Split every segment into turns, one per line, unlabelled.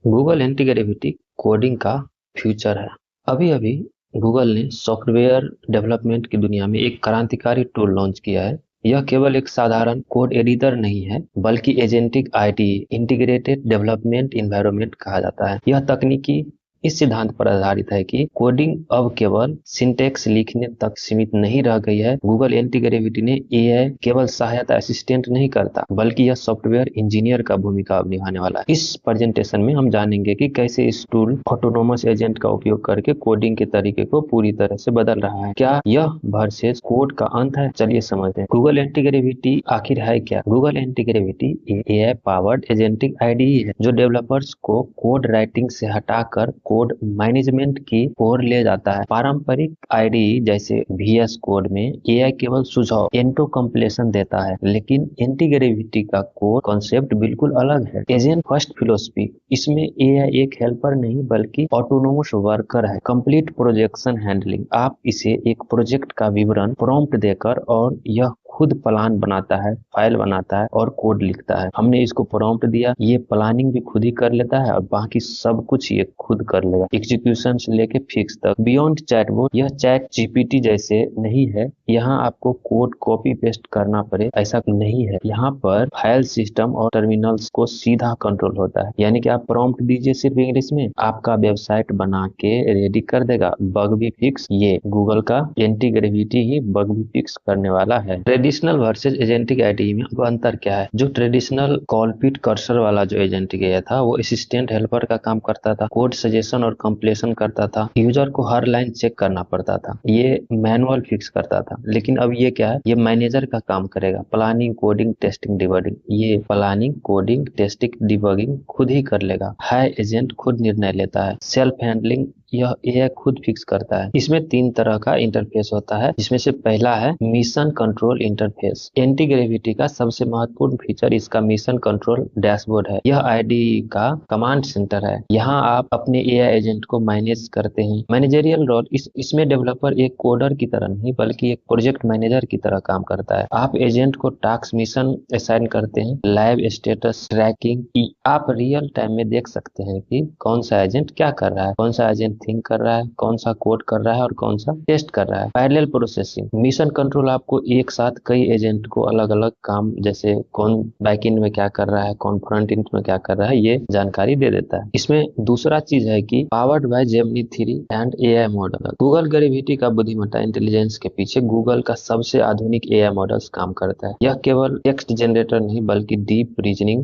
Google anti gravity coding का future है। अभी अभी गूगल ने सॉफ्टवेयर डेवलपमेंट की दुनिया में एक क्रांतिकारी टूल लॉन्च किया है। यह केवल एक साधारण कोड एडिटर नहीं है, बल्कि agentic IDE integrated development environment कहा जाता है। यह तकनीकी इस सिद्धांत पर आधारित है कि कोडिंग अब केवल सिंटैक्स लिखने तक सीमित नहीं रह गई है। गूगल एंटी ग्रेविटी ने एआई केवल सहायता असिस्टेंट नहीं करता, बल्कि यह सॉफ्टवेयर इंजीनियर का भूमिका अब निभाने वाला है। इस प्रेजेंटेशन में हम जानेंगे कि कैसे इस टूल ऑटोनोमस एजेंट का उपयोग करके कोडिंग के तरीके को पूरी तरह से बदल रहा है। क्या यह वर्सेस कोड का अंत है? चलिए समझते हैं। गूगल एंटी ग्रेविटी आखिर है क्या? Google anti gravity AI powered agentic IDE है जो डेवलपर्स को कोड राइटिंग से हटाकर कोड मैनेजमेंट की ओर ले जाता है। पारंपरिक आईडीई जैसे वीएस कोड में एआई केवल सुझाव एंटो कंप्लेशन देता है, लेकिन एंटी ग्रेविटी का कोड कॉन्सेप्ट बिल्कुल अलग है। एजेंट फर्स्ट फिलोसफी, इसमें एआई एक हेल्पर नहीं बल्कि ऑटोनोमस वर्कर है। कंप्लीट प्रोजेक्शन हैंडलिंग, आप इसे एक प्रोजेक्ट का विवरण प्रॉम्प्ट देकर और यह खुद प्लान बनाता है, फाइल बनाता है और कोड लिखता है। हमने इसको प्रॉम्प्ट दिया, ये प्लानिंग भी खुद ही कर लेता है और बाकी सब कुछ ये खुद कर लेगा, एग्जीक्यूशन से लेके फिक्स तक। बियॉन्ड चैटबॉट, यह चैट जीपीटी जैसे नहीं है। यहाँ आपको कोड कॉपी पेस्ट करना पड़े ऐसा नहीं है। यहाँ पर फाइल सिस्टम और टर्मिनल्स को सीधा कंट्रोल होता है। यानी कि आप प्रॉम्प्ट दीजिए सिर्फ इंग्लिश में, आपका वेबसाइट बना के रेडी कर देगा। बग भी फिक्स, ये गूगल का एंटी ग्रेविटी ही बग भी फिक्स करने वाला है। ट्रेडिशनल वर्सेस एजेंटिक आईडीई में अब अंतर क्या है? जो ट्रेडिशनल कॉलपिट कर्सर वाला जो एजेंटिक एआई था, वो असिस्टेंट हेल्पर का काम करता था, कोड सजेशन और कंप्लीशन करता था, यूजर को हर लाइन चेक करना पड़ता था, ये मैनुअल फिक्स करता था। लेकिन अब ये क्या है? ये मैनेजर का काम करेगा, प्लानिंग कोडिंग टेस्टिंग डिबगिंग। ये प्लानिंग कोडिंग टेस्टिंग डिबगिंग खुद ही कर लेगा। हाई एजेंट खुद निर्णय लेता है। सेल्फ हैंडलिंग, यह एआई खुद फिक्स करता है। इसमें 3 तरह का इंटरफेस होता है, जिसमें से पहला है mission control interface. Anti gravity का सबसे महत्वपूर्ण फीचर इसका मिशन कंट्रोल डैशबोर्ड है। यह आईडीई का कमांड सेंटर है। यहाँ आप अपने एआई एजेंट को मैनेज करते हैं। मैनेजरियल रोल, इसमें डेवलपर एक कोडर की तरह नहीं बल्कि एक प्रोजेक्ट मैनेजर की तरह काम करता है। आप एजेंट को टास्क मिशन असाइन करते हैं, लाइव स्टेटस ट्रैकिंग, आप रियल टाइम में देख सकते हैं कि कौन सा एजेंट क्या कर रहा है, कौन सा एजेंट थिंक कर रहा है, कौन सा कोड कर रहा है और कौन सा टेस्ट कर रहा है। पैरेलल प्रोसेसिंग, मिशन कंट्रोल आपको एक साथ कई एजेंट को अलग अलग काम, जैसे कौन बैकएंड में क्या कर रहा है, कौन फ्रंट एंड में क्या कर रहा है, ये जानकारी दे देता है। इसमें दूसरा चीज है कि powered by Gemini 3 and AI model. Google gravity का बुद्धिमत्ता इंटेलिजेंस के पीछे गूगल का सबसे आधुनिक एआई मॉडल्स काम करता है। यह केवल टेक्स्ट जनरेटर नहीं बल्कि डीप रीजनिंग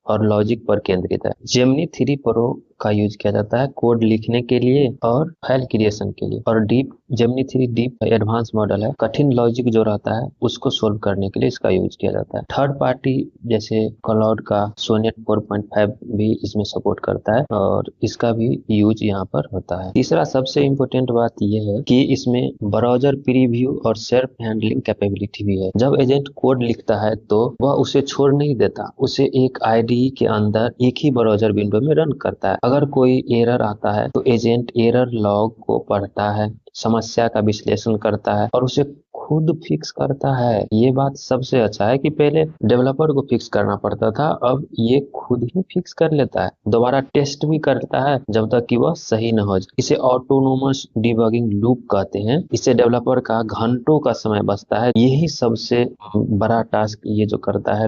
और लॉजिक पर केंद्रित है। जेमिनी 3 प्रो का यूज किया जाता है कोड लिखने के लिए और फाइल क्रिएशन के लिए, और जेमिनी 3 डीप एडवांस मॉडल है। कठिन लॉजिक जो रहता है उसको सोल्व करने के लिए इसका यूज किया जाता है। थर्ड पार्टी जैसे क्लाउड का सोनेट 4.5 भी इसमें सपोर्ट करता है और इसका भी यूज यहाँ पर होता है। तीसरा सबसे इम्पोर्टेंट बात यह है कि इसमें ब्राउजर प्रीव्यू और सेल्फ हैंडलिंग कैपेबिलिटी भी है। जब एजेंट कोड लिखता है तो वह उसे छोड़ नहीं देता, उसे एक आईडीई के अंदर एक ही ब्राउजर विंडो में रन करता है। अगर कोई एरर आता है तो एजेंट एरर लॉग को पढ़ता है, समस्या का विश्लेषण करता है और उसे खुद फिक्स करता है। ये बात सबसे अच्छा है कि पहले डेवलपर को फिक्स करना पड़ता था, अब ये खुद ही फिक्स कर लेता है। दोबारा टेस्ट भी करता है जब तक कि वह सही न हो जाए। इसे ऑटोनोमस डिबगिंग लूप कहते हैं। इससे डेवलपर का घंटों का समय बचता है। यही सबसे बड़ा टास्क ये जो करता है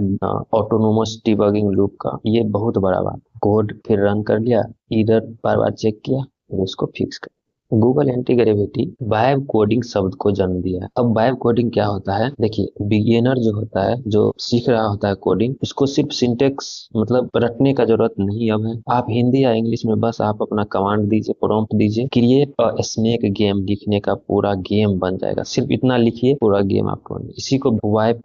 ऑटोनोमस डिबगिंग लूप का, ये बहुत बड़ा बात। कोड फिर रन कर लिया, एरर बार बार चेक किया, फिर उसको फिक्स कर। Google anti gravity vibe coding शब्द को जन्म दिया है। अब वाइब कोडिंग क्या होता है? देखिए, बिगिनर जो होता है, जो सीख रहा होता है कोडिंग, उसको सिर्फ सिंटेक्स मतलब रटने का जरूरत नहीं अब है। आप हिंदी या इंग्लिश में बस आप अपना कमांड दीजिए, प्रॉम्प्ट दीजिए, क्रिएट अ स्नेक गेम, लिखने का पूरा गेम बन जाएगा। सिर्फ इतना लिखिए, पूरा गेम आपको। इसी को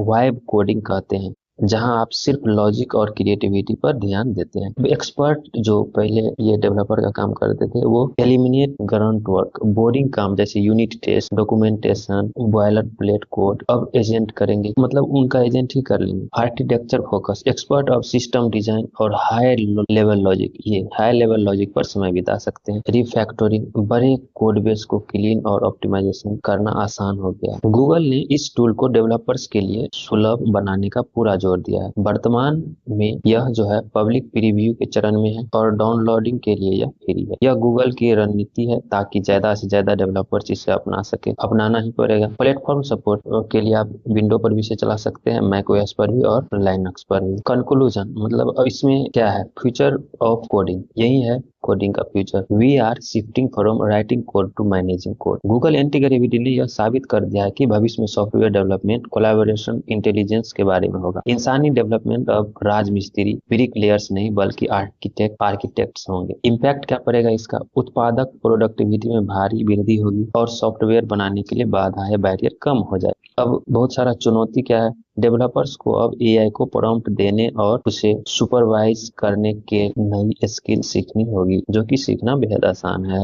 वाइब कोडिंग कहते हैं, जहां आप सिर्फ लॉजिक और क्रिएटिविटी पर ध्यान देते हैं। एक्सपर्ट जो पहले ये डेवलपर का काम करते थे, वो एलिमिनेट ग्रंट वर्क, बोरिंग काम जैसे unit test, documentation, boiler plate code, अब एजेंट करेंगे, मतलब उनका एजेंट ही कर लेंगे। Architecture focus, expert of system design और हाई लेवल लॉजिक, ये हाई लेवल लॉजिक पर समय बिता सकते हैं। रिफैक्टरिंग, बड़े कोड बेस को क्लीन और ऑप्टिमाइजेशन करना आसान हो गया। गूगल ने इस टूल को डेवलपर्स के लिए सुलभ बनाने का पूरा जोर दिया है। वर्तमान में यह जो है पब्लिक प्रीव्यू के चरण में है और डाउनलोडिंग के लिए यह फ्री है। यह गूगल की रणनीति है ताकि ज्यादा से ज्यादा डेवलपर्स इसे अपना सके। अपनाना ही पड़ेगा। प्लेटफॉर्म सपोर्ट के लिए आप विंडो पर भी इसे चला सकते हैं, मैक ओएस पर भी और लाइनक्स पर भी। कंक्लूजन मतलब अब इसमें क्या है, फ्यूचर ऑफ कोडिंग यही है कोडिंग का future. We are shifting from writing code to managing code. Google anti gravity ने यह साबित कर दिया है कि भविष्य में सॉफ्टवेयर डेवलपमेंट कोलैबोरेशन इंटेलिजेंस के बारे में होगा। इंसानी डेवलपमेंट अब राजमिस्त्री ब्रिक लेयर्स नहीं बल्कि आर्किटेक्ट्स होंगे। इम्पैक्ट क्या पड़ेगा इसका, उत्पादक प्रोडक्टिविटी में भारी वृद्धि होगी और सॉफ्टवेयर बनाने के लिए बाधाएं बैरियर कम हो जाए। अब बहुत सारा चुनौती क्या है, डेवलपर्स को अब एआई को प्रॉम्प्ट देने और उसे सुपरवाइज करने के नई स्किल सीखनी होगी, जो कि सीखना बेहद आसान है।